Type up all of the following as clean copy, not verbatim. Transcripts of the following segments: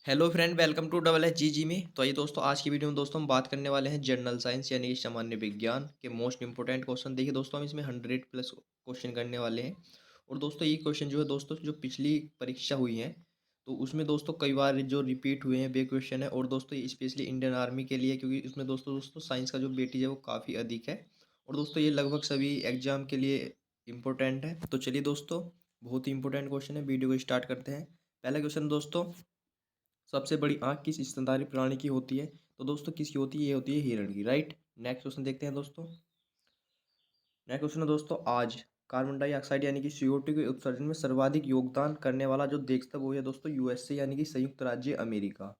Hello friend, welcome to double H G में। तो आइए दोस्तों, आज की वीडियो में दोस्तों हम बात करने वाले हैं जनरल साइंस यानी कि सामान्य विज्ञान के मोस्ट इंपोर्टेंट क्वेश्चन। देखिए दोस्तों, हम इसमें 100+ क्वेश्चन करने वाले हैं। और दोस्तों ये क्वेश्चन जो है दोस्तों, जो पिछली परीक्षा हुई है तो उसमें दोस्तों कई बार जो रिपीट हुए हैं वे क्वेश्चन है। और दोस्तों ये स्पेशली इंडियन आर्मी के लिए, क्योंकि इसमें दोस्तों दोस्तों साइंस का जो वेटेज है वो काफ़ी अधिक है। और दोस्तों ये लगभग सभी एग्जाम के लिए इम्पोर्टेंट है। तो चलिए दोस्तों, बहुत ही इंपॉर्टेंट क्वेश्चन है, वीडियो को स्टार्ट करते हैं। पहला क्वेश्चन दोस्तों, सबसे बड़ी आंख किस स्तनधारी प्राणी की होती है? तो दोस्तों किसकी होती है? ये होती है हिरण की, राइट। नेक्स्ट क्वेश्चन देखते हैं दोस्तों। नेक्स्ट क्वेश्चन है दोस्तों, आज कार्बन डाइऑक्साइड यानी कि CO2 के उत्सर्जन में सर्वाधिक योगदान करने वाला जो देश था वो है दोस्तों USA यानी कि संयुक्त राज्य अमेरिका।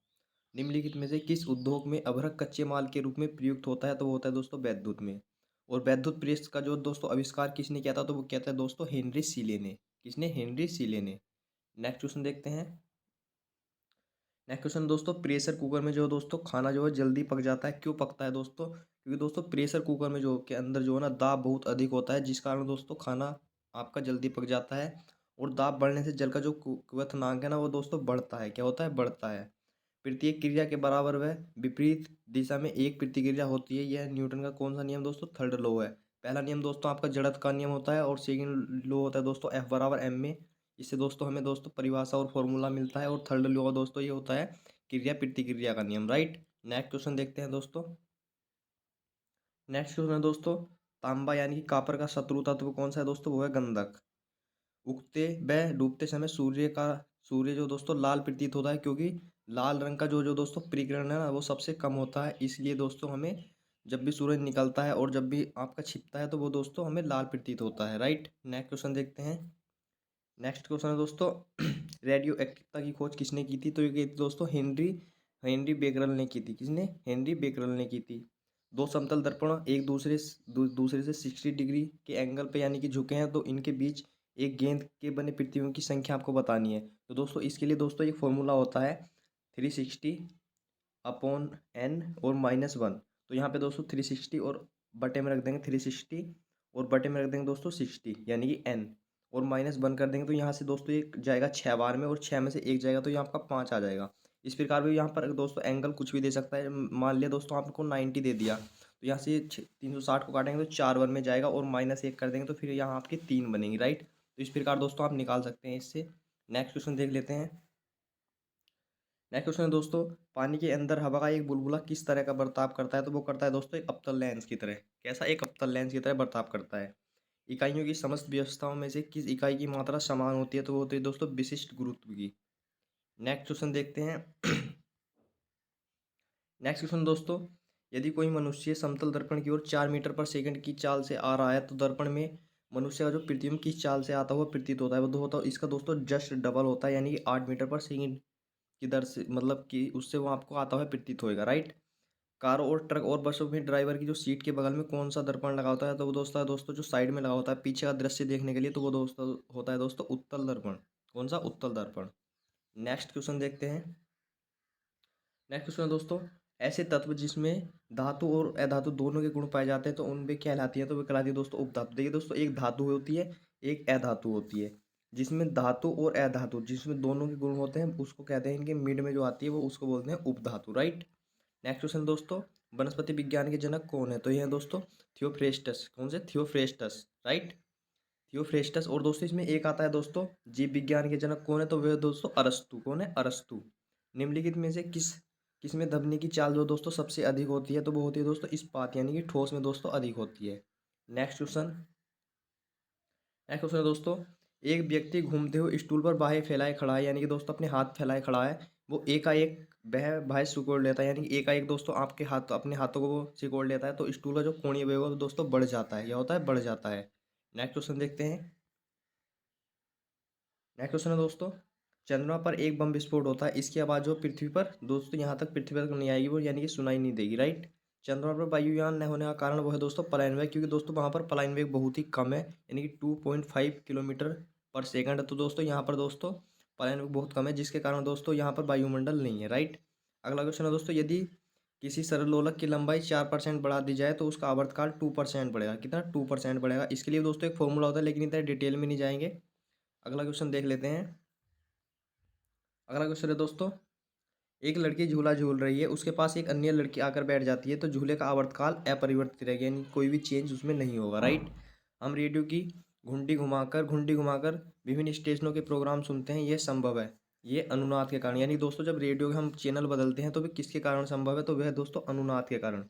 निम्नलिखित में से किस उद्योग में अभ्रक कच्चे माल के रूप में प्रयुक्त होता है? तो वो होता है दोस्तों वैद्युत में। और वैद्युत प्रेस का जो दोस्तों आविष्कार किसने किया था? तो वो कहता है दोस्तों हेनरी सीले ने। किसने? हेनरी सीले ने। नेक्स्ट क्वेश्चन देखते हैं। नेक्स्ट क्वेश्चन दोस्तों, प्रेशर कुकर में जो दोस्तों खाना जो है जल्दी पक जाता है, क्यों पकता है दोस्तों? क्योंकि दोस्तों प्रेशर कुकर में जो के अंदर जो है ना दाब बहुत अधिक होता है, जिस कारण दोस्तों खाना आपका जल्दी पक जाता है। और दाब बढ़ने से जल का जो क्वथनांक है ना वो दोस्तों बढ़ता है। क्या होता है? बढ़ता है। प्रत्येक क्रिया के बराबर व विपरीत दिशा में एक प्रतिक्रिया होती है। यह न्यूटन का कौन सा नियम दोस्तों? थर्ड लॉ है। पहला नियम दोस्तों आपका जड़त्व का नियम होता है, और सेकंड लॉ होता है दोस्तों F = m में। इससे दोस्तों हमें दोस्तों परिभाषा और फॉर्मूला मिलता है। और थर्ड लॉ दोस्तों ये होता है क्रिया प्रतिक्रिया का नियम, राइट। नेक्स्ट क्वेश्चन देखते हैं दोस्तों। नेक्स्ट क्वेश्चन है दोस्तों, तांबा यानी कि कापर का शत्रु तत्व कौन सा है दोस्तों? वो है गंधक। उगते व डूबते समय सूर्य जो दोस्तों लाल प्रतीत होता है, क्योंकि लाल रंग का जो जो दोस्तों परिकिरण है ना वो सबसे कम होता है। इसलिए दोस्तों हमें जब भी सूरज निकलता है और जब भी आपका छिपता है तो वो दोस्तों हमें लाल प्रतीत होता है, राइट। नेक्स्ट क्वेश्चन देखते हैं। नेक्स्ट क्वेश्चन है दोस्तों, रेडियो एक्टिवता की खोज किसने की थी? तो ये की थी दोस्तों हेनरी हेनरी बेकरल ने की थी। किसने? हेनरी बेकरल ने की थी। दो समतल दर्पण एक दूसरे से 60 डिग्री के एंगल पे यानी कि झुके हैं, तो इनके बीच एक गेंद के बने प्रतिबिंब की संख्या आपको बतानी है। तो दोस्तों इसके लिए दोस्तों एक फॉर्मूला होता है 360/n और -1। तो यहाँ पे दोस्तों 360 और बटे में रख देंगे 360, और बटे में रख देंगे दोस्तों 60 यानी कि n, और -1 कर देंगे तो यहाँ से दोस्तों एक जाएगा 6 बार में, और 6 में से एक जाएगा तो यहाँ आपका 5 आ जाएगा। इस प्रकार भी यहाँ पर दोस्तों एंगल कुछ भी दे सकता है। मान लिया दोस्तों आपको 90 दे दिया, तो यहाँ से 360 को काटेंगे तो 4 बार में जाएगा, और -1 कर देंगे तो फिर यहाँ आपकी 3 बनेंगी, राइट। तो इस प्रकार दोस्तों आप निकाल सकते हैं इससे। नेक्स्ट क्वेश्चन देख लेते हैं। नेक्स्ट क्वेश्चन है दोस्तों, पानी के अंदर हवा का एक बुलबुला किस तरह का बर्ताव करता है? तो वो करता है दोस्तों एक अवतल लेंस की तरह। कैसा? एक अवतल लेंस की तरह बर्ताव करता है। इकाइयों की समस्त व्यवस्थाओं में से किस इकाई की मात्रा समान होती है? तो वो होती है दोस्तों विशिष्ट गुरुत्व की। नेक्स्ट क्वेश्चन देखते हैं। नेक्स्ट क्वेश्चन दोस्तों, यदि कोई मनुष्य समतल दर्पण की ओर 4 मीटर/सेकंड की चाल से आ रहा है तो दर्पण में मनुष्य का जो प्रतिबिंब किस चाल से आता हुआ प्रतीत होता है? वो दो होता है इसका दोस्तों जस्ट डबल होता है, यानी कि 8 मीटर/सेकंड की दर से, मतलब कि उससे वो आपको आता हुआ प्रतीत होएगा, राइट। कारों और ट्रक और बसों में ड्राइवर की जो सीट के बगल में कौन सा दर्पण लगा होता है? तो वो दोस्तों जो साइड में लगा होता है पीछे का दृश्य देखने के लिए, तो वो दोस्तों होता है दोस्तों उत्तल दर्पण। कौन सा? उत्तल दर्पण। नेक्स्ट क्वेश्चन देखते हैं। नेक्स्ट क्वेश्चन है दोस्तों, ऐसे तत्व जिसमें धातु और अधातु दोनों के गुण पाए जाते हैं तो उनमें क्या कहलाती है? तो वे कहलाती है दोस्तों उपधातु। देखिए दोस्तों, एक धातु होती है, एक अधातु होती है। जिसमें धातु और अधातु जिसमें दोनों के गुण होते हैं उसको कहते हैं, इनके मिड में जो आती है वो उसको बोलते हैं उपधातु, राइट। नेक्स्ट क्वेश्चन दोस्तों, वनस्पति विज्ञान के जनक कौन है? तो ये है दोस्तों थियोफ्रेस्टस। कौन से? Theophrastus, right. थियोफ्रेस्टस। और दोस्तों इसमें एक आता है दोस्तों, जीव विज्ञान के जनक कौन है? तो वह दोस्तों अरस्तु। कौन है? अरस्तु। निम्नलिखित में से किसमें दबने की चाल जो दोस्तों सबसे अधिक होती है? तो वो होती है दोस्तों इस्पात यानी कि ठोस में दोस्तों अधिक होती है। Next question. नेक्स्ट क्वेश्चन है दोस्तों, एक व्यक्ति घूमते हुए स्टूल पर बाहें फैलाए खड़ा है, यानी कि दोस्तों अपने हाथ फैलाए खड़ा है। वो एकाएक वह बाहें सिकोड़ लेता है, यानी कि एकाएक दोस्तों आपके हाथ अपने हाथों को वो सिकोड़ लेता है, तो स्टूल का जो कोणीय वेग है वो दोस्तों बढ़ जाता है। क्या होता है? बढ़ जाता है। नेक्स्ट क्वेश्चन देखते हैं। नेक्स्ट क्वेश्चन है दोस्तों, चंद्रमा पर एक बम विस्फोट होता है, इसकी आवाज़ जो पृथ्वी पर दोस्तों यहाँ तक पृथ्वी पर नहीं आएगी, वो यानी कि सुनाई नहीं देगी, राइट। चंद्रमा पर वायुयान न होने का कारण वो है दोस्तों पलायन वेग, क्योंकि दोस्तों वहाँ पर पलायन वेग बहुत ही कम है, यानी कि 2.5 किलोमीटर पर सेकंड है। तो दोस्तों यहाँ पर दोस्तों पलायन वेग बहुत कम है, जिसके कारण दोस्तों यहाँ पर वायुमंडल नहीं है, राइट। अगला क्वेश्चन है दोस्तों, यदि किसी सरल लोलक की लंबाई 4% बढ़ा दी जाए तो उसका आवर्तकाल 2% बढ़ेगा। कितना? 2% बढ़ेगा। इसके लिए दोस्तों एक फॉर्मूला होता है, लेकिन इतना डिटेल में नहीं जाएंगे। अगला क्वेश्चन देख लेते हैं। अगला क्वेश्चन है दोस्तों, एक लड़की झूला झूल रही है, उसके पास एक अन्य लड़की आकर बैठ जाती है, तो झूले का आवर्तकाल अपरिवर्तित रहेगा, यानी कोई भी चेंज उसमें नहीं होगा, राइट। हम रेडियो की घुंडी घुमाकर विभिन्न स्टेशनों के प्रोग्राम सुनते हैं, यह संभव है, ये अनुनाद के कारण। यानी दोस्तों जब रेडियो के हम चैनल बदलते हैं तो वे किसके कारण संभव है, तो वह दोस्तों अनुनाद के कारण।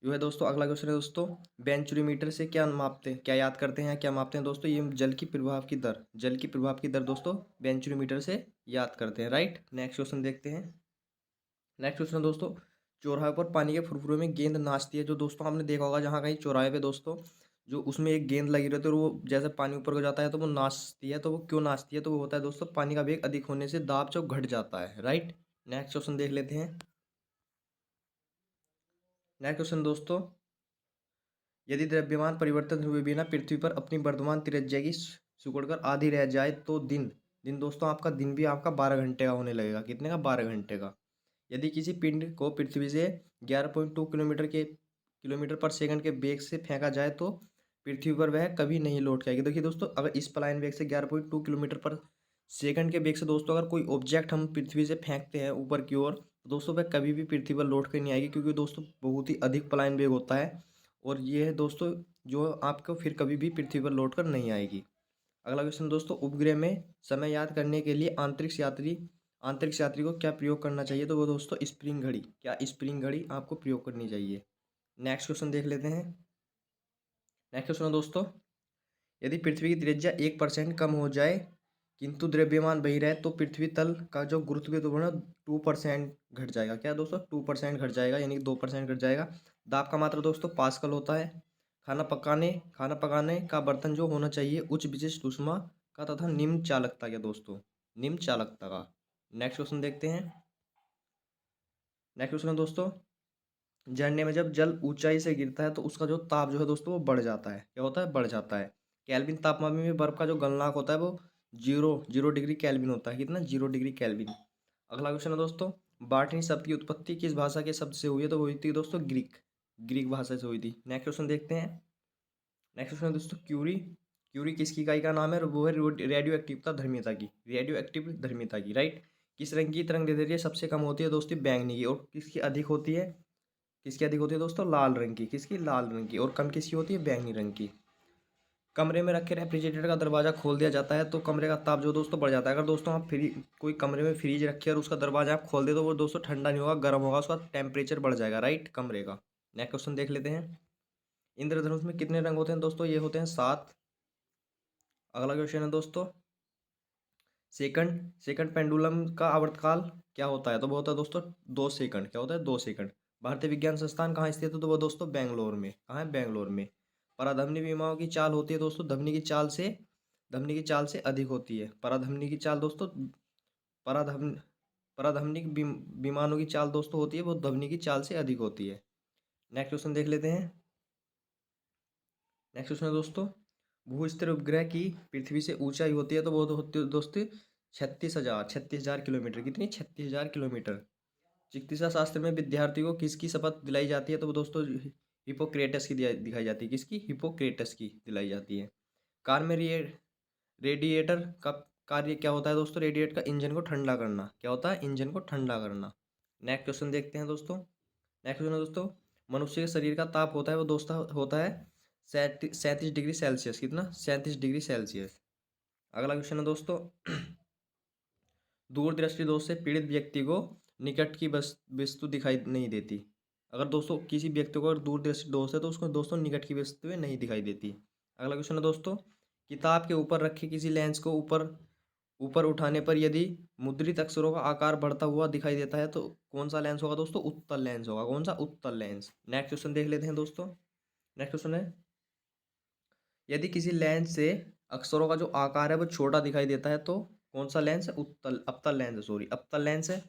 जो है दोस्तों अगला क्वेश्चन है दोस्तों, बेंचुरीमीटर से क्या मापते हैं, क्या याद करते हैं, क्या मापते हैं दोस्तों, ये जल की प्रभाव की दर दोस्तों बेंचुरीमीटर से याद करते हैं, राइट। नेक्स्ट क्वेश्चन देखते हैं। नेक्स्ट क्वेश्चन दोस्तों, चौराहे पर पानी के फुरफुरे में गेंद नाचती है। जो दोस्तों आपने देखा होगा जहाँ कहीं चौराहे पे दोस्तों जो उसमें एक गेंद लगी रहती है और वो जैसे पानी ऊपर को जाता है तो वो नाचती है, तो वो क्यों नाचती है, तो वो होता है दोस्तों पानी का वेग अधिक होने से दाब जो घट जाता है, राइट। नेक्स्ट क्वेश्चन देख लेते हैं। नेक्स्ट क्वेश्चन दोस्तों, यदि द्रव्यमान परिवर्तन हुए बिना पृथ्वी पर अपनी वर्तमान त्रिज्या की सिकुड़कर आधी रह जाए तो दिन दिन दोस्तों आपका दिन भी आपका 12 घंटे का होने लगेगा। कितने का, 12 घंटे का। यदि किसी पिंड को पृथ्वी से 11.2 किलोमीटर पर सेकंड के वेग से फेंका जाए तो पृथ्वी पर वह कभी नहीं लौट के आएगी। देखिए दोस्तों अगर इस पलायन वेग से 11.2 किलोमीटर पर सेकंड के वेग से दोस्तों अगर कोई ऑब्जेक्ट हम पृथ्वी से फेंकते हैं ऊपर की ओर, तो दोस्तों वह कभी भी पृथ्वी पर लौट के नहीं आएगी, क्योंकि दोस्तों बहुत ही अधिक पलायन वेग होता है और ये है दोस्तों जो आपको फिर कभी भी पृथ्वी पर लौट कर नहीं आएगी। अगला क्वेश्चन दोस्तों, उपग्रह में समय याद करने के लिए अंतरिक्ष यात्री को क्या प्रयोग करना चाहिए, तो वो दोस्तों स्प्रिंग घड़ी, क्या स्प्रिंग घड़ी आपको प्रयोग करनी चाहिए। नेक्स्ट क्वेश्चन देख लेते हैं। नेक्स्ट क्वेश्चन दोस्तों, यदि पृथ्वी की त्रिज्या 1% कम हो जाए किंतु द्रव्यमान वही रहे तो पृथ्वी तल का जो गुरुत्वाकर्षण है 2% घट जाएगा। क्या दोस्तों, 2% घट जाएगा, यानी कि 2% घट जाएगा। दाब का मात्रा दोस्तों पास्कल होता है। खाना पकाने का बर्तन जो होना चाहिए उच्च विशिष्ट ऊष्मा का तथा निम्न चालकता का दोस्तों, निम्न चालकता का। नेक्स्ट क्वेश्चन देखते हैं। नेक्स्ट क्वेश्चन दोस्तों, झरने में जब जल ऊंचाई से गिरता है तो उसका जो ताप जो है दोस्तों वो बढ़ जाता है। क्या होता है, बढ़ जाता है। केल्विन तापमान में बर्फ का जो गलनांक होता है वो जीरो जीरो डिग्री केल्विन होता है। कितना, 0 डिग्री केल्विन। अगला क्वेश्चन है दोस्तों, बाटनी शब्द की उत्पत्ति किस भाषा के शब्द से हुई है, तो वो हुई थी दोस्तों ग्रीक ग्रीक भाषा से हुई थी। नेक्स्ट क्वेश्चन देखते हैं। नेक्स्ट क्वेश्चन दोस्तों, क्यूरी क्यूरी किसकी इकाई का नाम है, और वो है रेडियो एक्टिवता धर्मिता की, रेडियो एक्टिव धर्मिता की, राइट। किस रंग की तरंग दैर्ध्य सबसे कम होती है दोस्तों, बैंगनी की। और किसकी अधिक होती है, किसकी अधिक होती है दोस्तों, लाल रंग की। किसकी, लाल रंग की। और कम किसकी होती है, बैंगनी रंग की। कमरे में रखे रेफ्रिजरेटर का दरवाजा खोल दिया जाता है तो कमरे का ताप जो दोस्तों बढ़ जाता है। अगर दोस्तों आप कोई कमरे में फ्रिज रखे और उसका दरवाजा आप खोल दे तो वो दोस्तों ठंडा नहीं होगा, गर्म होगा, उसका टेम्परेचर बढ़ जाएगा, राइट, कमरे का। नेक्स्ट क्वेश्चन देख लेते हैं। इंद्रधनुष में कितने रंग होते हैं दोस्तों, ये होते हैं 7। अगला क्वेश्चन है दोस्तों, सेकंड सेकंड पेंडुलम का आवर्तकाल क्या होता है, तो वो होता है दोस्तों 2 सेकंड। क्या होता है, 2 सेकंड। भारतीय विज्ञान संस्थान कहाँ स्थित है, तो वो दोस्तों बेंगलोर में। कहाँ है, बेंगलोर में। पराधमनी विमाओं की चाल होती है दोस्तों धमनी की चाल से अधिक होती है। पराधमनी की चाल दोस्तों पराधम पराधमनी विमानों की चाल दोस्तों होती है वो धमनी की चाल से अधिक होती है। नेक्स्ट क्वेश्चन देख लेते हैं। नेक्स्ट क्वेश्चन है दोस्तों, भूस्तर उपग्रह की पृथ्वी से ऊंचाई होती है तो वो होती है दोस्तों 36,000 किलोमीटर। कितनी, 36,000 किलोमीटर। चिकित्सा शास्त्र में विद्यार्थी को किसकी शपथ दिलाई जाती है, तो वो दोस्तों हिपोक्रेटस की दिखाई जाती है। किसकी, हिपोक्रेटस की दिलाई जाती है। कार में रेडिएटर का कार्य क्या होता है दोस्तों, रेडिएटर का इंजन को ठंडा करना। क्या होता है, इंजन को ठंडा करना। नेक्स्ट क्वेश्चन देखते हैं दोस्तों। नेक्स्ट क्वेश्चन है दोस्तों, मनुष्य के शरीर का ताप होता है वो दोस्तों होता है 37 डिग्री सेल्सियस। कितना, 37 डिग्री सेल्सियस। अगला क्वेश्चन है दोस्तों, दूरदृष्टि दोष से पीड़ित व्यक्ति को निकट की वस्तु दिखाई नहीं देती। अगर दोस्तों किसी व्यक्ति को अगर दूरदृष्टि दोष है तो उसको दोस्तों निकट की वस्तुएं नहीं दिखाई देती। अगला क्वेश्चन है दोस्तों, किताब के ऊपर रखे किसी लेंस को ऊपर ऊपर उठाने पर यदि मुद्रित अक्षरों का आकार बढ़ता हुआ दिखाई देता है तो कौन सा लेंस होगा दोस्तों, उत्तल लेंस होगा। कौन सा, उत्तल लेंस। नेक्स्ट क्वेश्चन देख लेते हैं दोस्तों। नेक्स्ट क्वेश्चन है, यदि किसी लेंस से अक्षरों का जो आकार है वो छोटा दिखाई देता है तो कौन सा लेंस है, अवतल लेंस है, सॉरी अवतल लेंस है।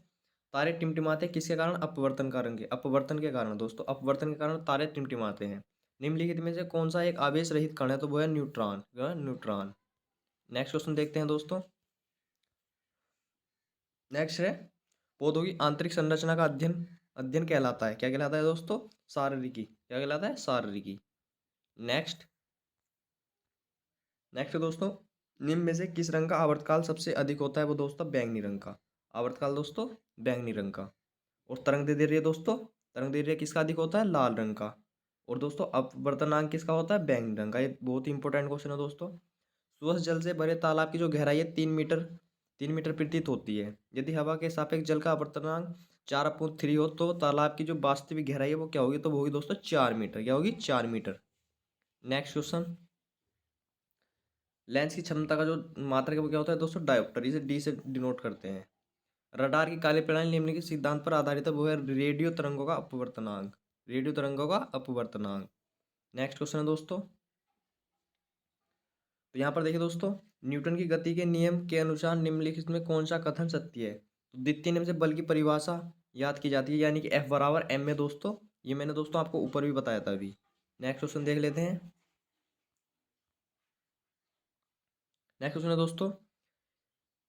तारे टिमटिमाते हैं किसके कारण, अपवर्तन के कारण दोस्तों, अपवर्तन के कारण तारे टिमटिमाते हैं। निम्नलिखित में से कौन सा एक आवेश रहित कण है, तो वो है न्यूट्रॉन। न्यूट्रॉन। नेक्स्ट क्वेश्चन देखते हैं दोस्तों। नेक्स्ट है, पौधों की आंतरिक संरचना का अध्ययन अध्ययन कहलाता है। क्या कहलाता है दोस्तों, शारीरिकी। क्या कहलाता है, शारीरिकी। नेक्स्ट नेक्स्ट दोस्तों, निम्न में से किस रंग का आवर्तकाल सबसे अधिक होता है, वो दोस्तों बैंगनी रंग का। आवर्तकाल दोस्तों बैंगनी रंग का। और तरंग दैर्ध्य दोस्तों, तरंग दैर्ध्य किसका अधिक होता है? लाल रंग का। और दोस्तों अपवर्तनांक किसका होता है? बैंगनी रंग का। ये बहुत ही इंपॉर्टेंट क्वेश्चन है दोस्तों। स्वच्छ जल से भरे तालाब की जो गहराई है 3 मीटर प्रतीत होती है। यदि हवा के सापेक्ष जल का अपवर्तनांक 4/3 हो तो तालाब की जो वास्तविक गहराई है वो क्या होगी? तो वो होगी दोस्तों 4 मीटर। क्या होगी? 4 मीटर। नेक्स्ट क्वेश्चन, लेंस की क्षमता का जो मात्रक है वो क्या होता है दोस्तों? डायोप्टर। इसे डी से डिनोट करते हैं। रडार की कार्यप्रणाली निम्नलिखित सिद्धांत पर आधारित है, वो है रेडियो तरंगों का अपवर्तनांक। रेडियो तरंगों का अपवर्तनांक। नेक्स्ट क्वेश्चन है दोस्तों, तो यहाँ पर देखिए दोस्तों, न्यूटन की गति के नियम के अनुसार निम्नलिखित में कौन सा कथन सत्य है? तो द्वितीय नियम से बल की परिभाषा याद की जाती है, यानी कि F बराबर m में दोस्तों। ये मैंने दोस्तों आपको ऊपर भी बताया था अभी। नेक्स्ट क्वेश्चन देख लेते हैं। नेक्स्ट क्वेश्चन है दोस्तों,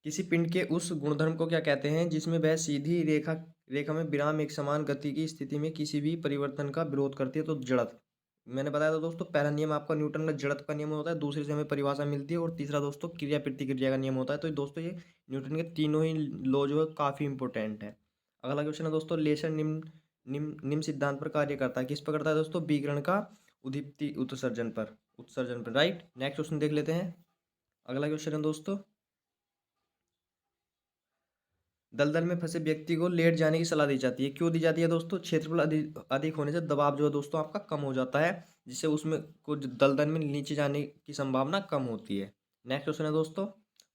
किसी पिंड के उस गुणधर्म को क्या कहते हैं जिसमें वह सीधी रेखा रेखा में विराम एक समान गति की स्थिति में किसी भी परिवर्तन का विरोध करती है? तो जड़त्व। मैंने बताया था दोस्तों, पहला नियम आपका न्यूटन का जड़त्व का नियम होता है, दूसरे से हमें परिभाषा मिलती है, और तीसरा दोस्तों क्रिया प्रतिक्रिया का नियम होता है। तो दोस्तों ये न्यूटन के तीनों ही लॉ जो है काफ़ी इंपॉर्टेंट है। अगला क्वेश्चन है दोस्तों, लेसर निम्न सिद्धांत पर कार्य करता है। किस पर करता है दोस्तों? विकिरण का उद्दीप्ति उत्सर्जन पर राइट। नेक्स्ट क्वेश्चन देख लेते हैं। अगला क्वेश्चन है दोस्तों, दलदल में फंसे व्यक्ति को लेट जाने की सलाह दी जाती है। क्यों दी जाती है दोस्तों? क्षेत्रफल अधिक अधिक होने से दबाव जो है दोस्तों आपका कम हो जाता है, जिससे उसमें कुछ दलदल में नीचे जाने की संभावना कम होती है। नेक्स्ट क्वेश्चन है दोस्तों,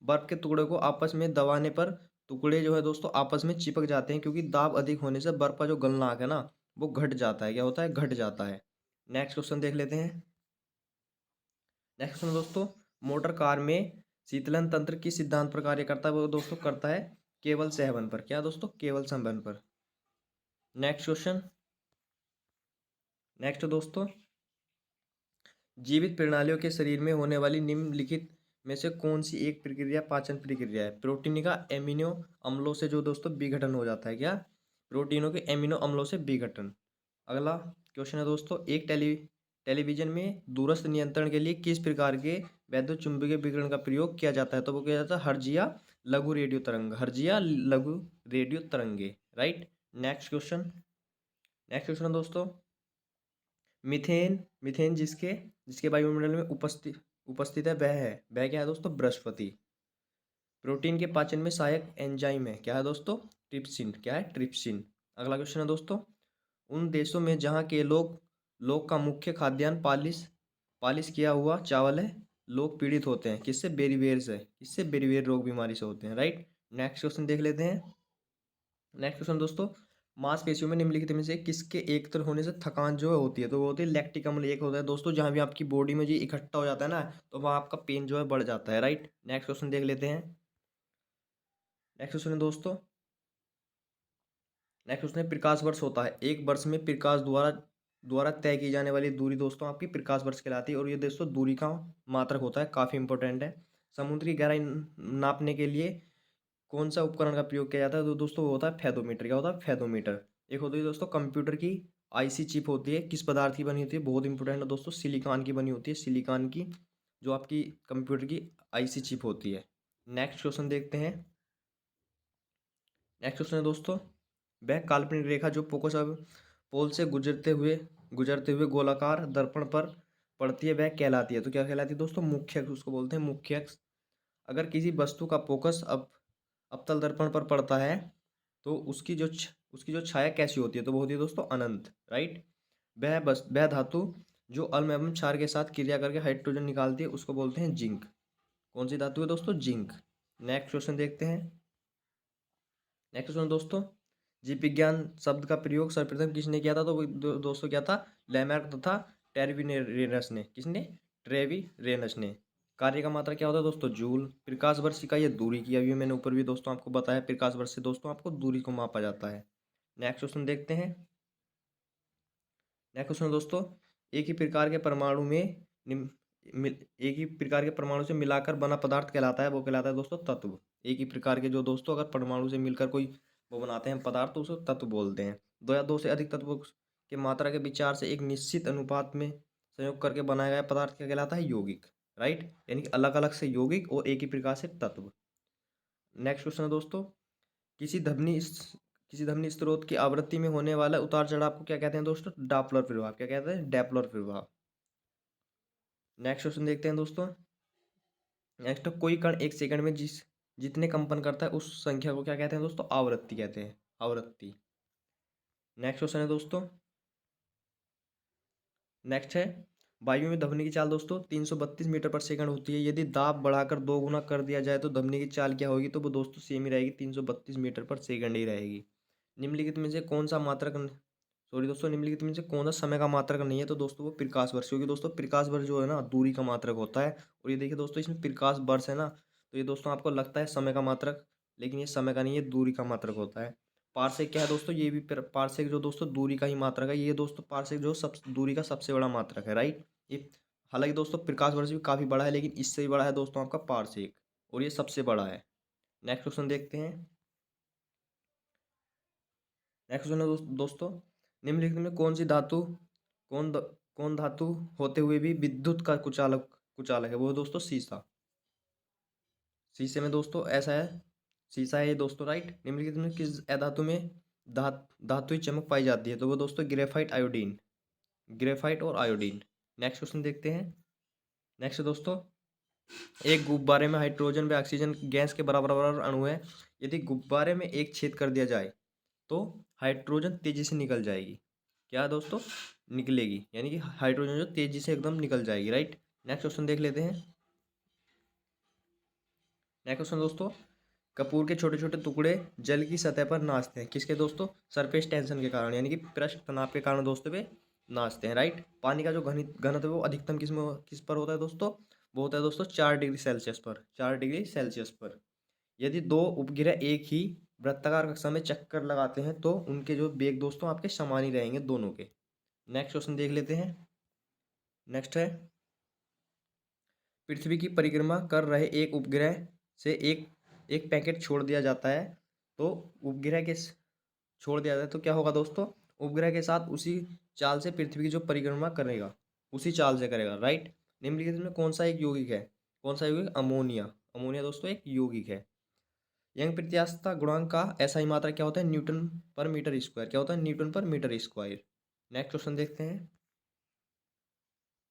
बर्फ के टुकड़े को आपस में दबाने पर टुकड़े जो है दोस्तों आपस में चिपक जाते हैं, क्योंकि दाब अधिक होने से बर्फ का जो गलनांक है ना वो घट जाता है। क्या होता है? घट जाता है। नेक्स्ट क्वेश्चन देख लेते हैं। नेक्स्ट क्वेश्चन दोस्तों, मोटर कार में शीतलन तंत्र किस सिद्धांत पर कार्य करता है? वो दोस्तों करता है केवल सहवन पर। क्या दोस्तों? केवल संवहन पर। नेक्स्ट क्वेश्चन, नेक्स्ट दोस्तों, जीवित प्रणालियों के शरीर में होने वाली निम्नलिखित में से कौन सी एक प्रक्रिया पाचन प्रक्रिया है? प्रोटीन का एमिनो अम्लों से जो दोस्तों विघटन हो जाता है। क्या? प्रोटीनों के एमिनो अम्लों से विघटन। अगला क्वेश्चन है दोस्तों, एक टेलीविजन में दूरस्थ नियंत्रण के लिए किस प्रकार के वैद्युत चुंबकीय विकिरण का प्रयोग किया जाता है? तो वो किया जाता है हर्जिया लघु रेडियो तरंग। हर्जिया लघु रेडियो तरंगे right. Next question, next question है दोस्तों, मीथेन मीथेन जिसके जिसके वायुमंडल में उपस्थित है वह क्या है दोस्तों? बृहस्पति। प्रोटीन के पाचन में सहायक एंजाइम है। क्या है दोस्तों? ट्रिप्सिन। क्या है? ट्रिप्सिन। अगला क्वेश्चन है दोस्तों, उन देशों में जहाँ के लोग का मुख्य खाद्यान्न पालिश पालिश किया हुआ चावल है, लोग पीड़ित होते हैं किससे? बेरीवेर से। किससे? बेरीवेर रोग बीमारी से होते हैं राइट। नेक्स्ट क्वेश्चन देख लेते हैं। नेक्स्ट क्वेश्चन दोस्तों, मांसपेशियों में निम्नलिखित में से किसके एकत्र होने से थकान जो है होती है? तो वो होती है लैक्टिक अम्ल। एक होता है दोस्तों जहाँ भी आपकी बॉडी में जो इकट्ठा हो जाता है ना, तो वहाँ आपका पेन जो है बढ़ जाता है राइट। नेक्स्ट क्वेश्चन देख लेते हैं। नेक्स्ट क्वेश्चन है दोस्तों, नेक्स्ट क्वेश्चन है, प्रकाश वर्ष होता है एक वर्ष में प्रकाश द्वारा द्वारा तय की जाने वाली दूरी दोस्तों आपकी प्रकाश वर्ष कहलाती है, और ये दोस्तों दूरी का मात्रक होता है, काफ़ी इंपॉर्टेंट है। समुद्री गहराई नापने के लिए कौन सा उपकरण का प्रयोग किया जाता है? तो दोस्तों वो होता है फेदोमीटर। क्या होता है? फेदोमीटर। एक होती है दोस्तों कंप्यूटर की आईसी चिप होती है, किस पदार्थ की बनी होती है? बहुत इंपॉर्टेंट है दोस्तों, सिलिकॉन की बनी होती है। सिलिकॉन की जो आपकी कंप्यूटर की आईसी चिप होती है। नेक्स्ट क्वेश्चन देखते हैं। नेक्स्ट क्वेश्चन है दोस्तों, वह काल्पनिक रेखा जो फोकस अब पोल से गुजरते हुए गोलाकार दर्पण पर पड़ती है वह कहलाती है? तो क्या कहलाती है दोस्तों? मुख्य अक्ष। उसको बोलते हैं मुख्य अक्ष। अगर किसी वस्तु का फोकस अब अवतल दर्पण पर पड़ता है तो उसकी जो छाया कैसी होती है? तो वो होती है दोस्तों अनंत राइट। वह धातु जो अम्ल एवं क्षार के साथ क्रिया करके हाइड्रोजन निकालती है उसको बोलते हैं जिंक। कौन सी धातु है दोस्तों? जिंक। नेक्स्ट क्वेश्चन देखते हैं। नेक्स्ट क्वेश्चन दोस्तों, जीव विज्ञान शब्द का प्रयोग सर्वप्रथम किसने किया था? तो वो दोस्तों क्या था? लैमार्क तथा ट्रेविरेनस ने। किसने? ट्रेविरेनस ने। कार्य का मात्रा क्या होता है दोस्तों? जूल। प्रकाश वर्ष इकाई है दूरी की, अभी मैंने ऊपर भी दोस्तों आपको बताया, प्रकाश वर्ष से दोस्तों आपको दूरी को मापा जाता है। नेक्स्ट क्वेश्चन देखते हैं। नेक्स्ट क्वेश्चन दोस्तों, एक ही प्रकार के परमाणु में एक ही प्रकार के परमाणु से मिलाकर बना पदार्थ कहलाता है, वो कहलाता है दोस्तों तत्व। एक ही प्रकार के जो दोस्तों अगर परमाणु से मिलकर कोई वो बनाते हैं पदार्थ तो उसे तत्व बोलते हैं। दो या दो से अधिक तत्वों के मात्रा के विचार से एक निश्चित अनुपात में संयोग करके बनाया गया पदार्थ क्या कहलाता है? यौगिक राइट। यानी कि अलग अलग से यौगिक और एक ही प्रकार से तत्व। नेक्स्ट क्वेश्चन है दोस्तों, किसी ध्वनि स्रोत की आवृत्ति में होने वाला उतार चढ़ाव को क्या कहते हैं दोस्तों? डॉपलर प्रभाव। क्या कहते हैं? डॉपलर प्रभाव। नेक्स्ट क्वेश्चन देखते हैं दोस्तों। नेक्स्ट, कोई कण एक सेकंड में जितने कंपन करता है उस संख्या को क्या कहते हैं दोस्तों? आवृत्ति कहते हैं। आवृत्ति। नेक्स्ट क्वेश्चन है दोस्तों। नेक्स्ट है, वायु में ध्वनि की चाल दोस्तों 332 मीटर पर सेकंड होती है। यदि दाब बढ़ाकर 2 गुना कर दिया जाए तो ध्वनि की चाल क्या होगी? तो वो दोस्तों सेम ही रहेगी, 332 मीटर पर सेकंड ही रहेगी। निम्नलिखित में से कौन सा मात्रक सॉरी दोस्तों, निम्नलिखित में से कौन सा समय का मात्रक नहीं है? तो दोस्तों वो प्रकाश वर्ष, क्योंकि दोस्तों प्रकाश वर्ष जो है ना दूरी का मात्रक होता है। और ये देखिए दोस्तों, इसमें प्रकाश वर्ष है ना, तो ये दोस्तों आपको लगता है समय का मात्रक, लेकिन ये समय का नहीं है, दूरी का मात्रक होता है। पारसेक क्या है दोस्तों? ये भी पारसेक जो दोस्तों दूरी का ही मात्रक है। ये दोस्तों पारसेक जो सब दूरी का सबसे बड़ा मात्रक है, राइट। ये हालांकि दोस्तों प्रकाश वर्ष भी काफ़ी बड़ा है, लेकिन इससे भी बड़ा है दोस्तों आपका पारसेक, और ये सबसे बड़ा है। नेक्स्ट क्वेश्चन देखते हैं। नेक्स्ट क्वेश्चन है दोस्तों, निम्नलिखित में कौन सी धातु कौन धातु होते हुए भी विद्युत का कुचालक कुचालक है? वो है दोस्तों सीसा। शीशे में दोस्तों ऐसा है, शीशा है ये दोस्तों, राइट। निम्नलिखित में किस अधातु में धातुई चमक पाई जाती है? तो वो दोस्तों ग्रेफाइट, आयोडीन। ग्रेफाइट और आयोडीन। नेक्स्ट क्वेश्चन देखते हैं। नेक्स्ट दोस्तों, एक गुब्बारे में हाइड्रोजन व ऑक्सीजन गैस के बराबर बराबर अणु है। यदि गुब्बारे में एक छेद कर दिया जाए तो हाइड्रोजन तेजी से निकल जाएगी। क्या दोस्तों? निकलेगी, यानी कि हाइड्रोजन जो तेजी से एकदम निकल जाएगी, राइट। नेक्स्ट क्वेश्चन देख लेते हैं। नेक्स्ट क्वेश्चन दोस्तों, कपूर के छोटे छोटे टुकड़े जल की सतह पर नाचते हैं, किसके दोस्तों? सरफेस टेंशन के कारण, यानी कि पृष्ठ तनाव के कारण दोस्तों वे नाचते हैं, राइट। पानी का जो घनत्व है वो अधिकतम किस पर होता है दोस्तों? वो होता है दोस्तों 4 डिग्री सेल्सियस पर। 4 डिग्री सेल्सियस पर। यदि दो उपग्रह एक ही वृत्ताकार कक्षा में चक्कर लगाते हैं तो उनके जो वेग दोस्तों आपके समान ही रहेंगे दोनों के। नेक्स्ट क्वेश्चन देख लेते हैं। नेक्स्ट है, पृथ्वी की परिक्रमा कर रहे एक उपग्रह से एक पैकेट छोड़ दिया जाता है, तो उपग्रह के छोड़ दिया जाए तो क्या होगा दोस्तों? उपग्रह के साथ उसी चाल से पृथ्वी की जो परिक्रमा करेगा उसी चाल से करेगा, राइट। निम्नलिखित में कौन सा एक यौगिक है? कौन सा यौगिक? अमोनिया। अमोनिया दोस्तों एक यौगिक है। यंग प्रत्यास्थता गुणांक का SI मात्रा क्या होता है? न्यूटन पर मीटर स्क्वायर। क्या होता है? न्यूटन पर मीटर स्क्वायर। नेक्स्ट क्वेश्चन देखते हैं।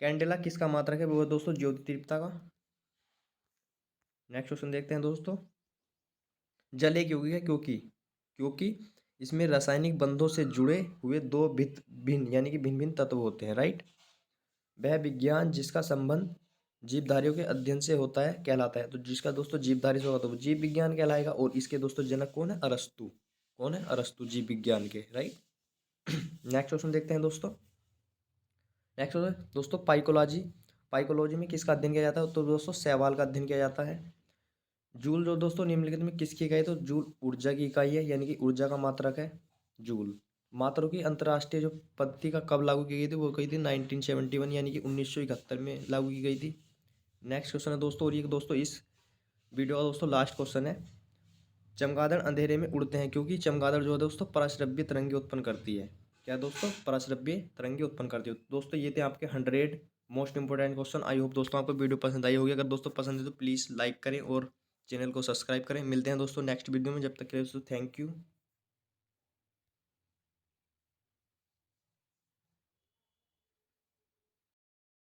कैंडेला किसका मात्रक है? वो है दोस्तों ज्योति तीव्रता का। नेक्स्ट क्वेश्चन देखते हैं दोस्तों। जल एक यौगिक है क्योंकि क्योंकि इसमें रासायनिक बंधों से जुड़े हुए दो भिन्न यानी कि भिन्न भिन्न तत्व होते हैं, राइट। वह विज्ञान जिसका संबंध जीवधारियों के अध्ययन से होता है कहलाता है। तो जिसका दोस्तों जीवधारी से होता है वो जीव विज्ञान कहलाएगा। और इसके दोस्तों जनक कौन है? अरस्तु। कौन है? अरस्तु, जीव विज्ञान के, राइट। नेक्स्ट क्वेश्चन देखते हैं दोस्तों। नेक्स्ट दोस्तों, पाइकोलॉजी। पाइकोलॉजी में किसका अध्ययन किया जाता है? तो दोस्तों शैवाल का अध्ययन किया जाता है। जूल जो दोस्तों निम्नलिखित में किसकी इकाई? तो जूल ऊर्जा की इकाई है, यानी कि ऊर्जा का मात्रक है जूल। मात्रों की अंतर्राष्ट्रीय जो पद्धति का कब लागू की गई थी? वो कही थी 1971, यानी कि 1971 में लागू की गई थी। नेक्स्ट क्वेश्चन है दोस्तों, और ये दोस्तों इस वीडियो का दोस्तों लास्ट क्वेश्चन है। चमगादड़ अंधेरे में उड़ते हैं क्योंकि चमगादड़ जो है दोस्तों पराश्रव्य तरंगे उत्पन्न करती है। क्या दोस्तों? पराश्रव्य तरंगे उत्पन्न करती है। दोस्तों ये थे आपके 100 most important question. I hope दोस्तों आपको वीडियो पसंद आई होगी। अगर दोस्तों पसंद है तो प्लीज़ लाइक करें और चैनल को सब्सक्राइब करें। मिलते हैं दोस्तों नेक्स्ट वीडियो में, जब तक के लिए दोस्तों थैंक यू।